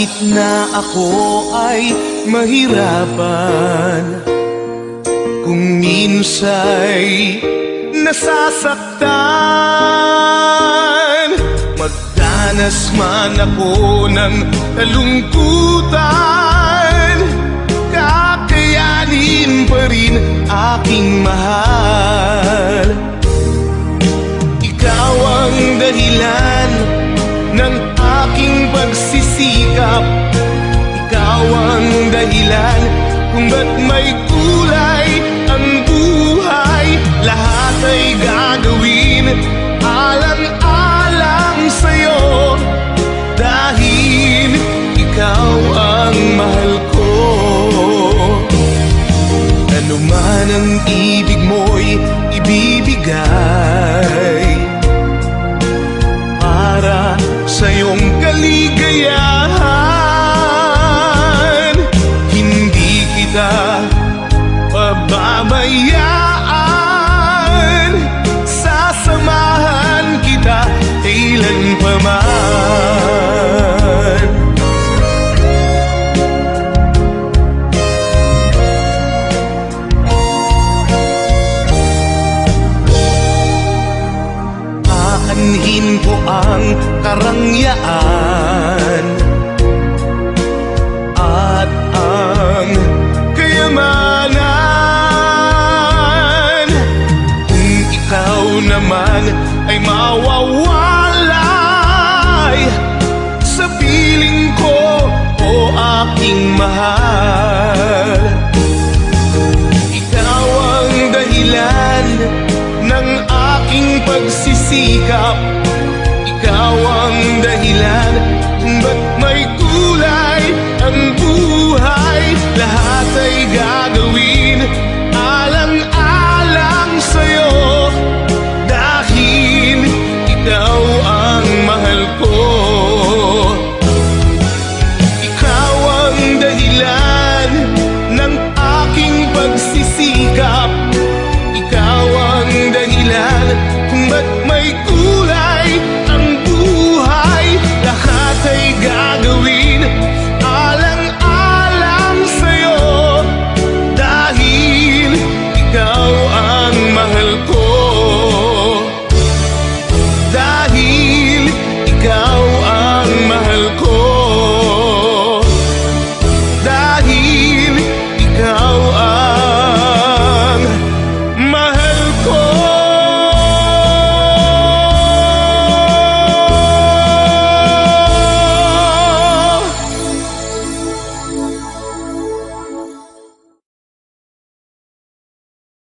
Kahit na ako ay mahirapan, kung minsa'y nasasaktan, magdanas man ako ng kalungkutan, kakayanin pa rin aking mahal. Ikaw ang dahilan ng aking pagsisikap, ikaw ang dahilan kung ba't may kulay ang buhay. Lahat ay gagawin alang-alang sa'yo, dahil ikaw ang mahal ko. Ano man ang ibig mo'y ibibigay para sa iyong kaligayahan. Hindi kita pababayaan, sasamahan kita kailan pa man. Aanhin ko ang karangyaan at ang kayamanan, kung ikaw naman ay mawawalay sa piling ko, o aking mahal. Ikaw ang dahilan ng aking pagsisikap, ikaw ang dahilan kung ba't may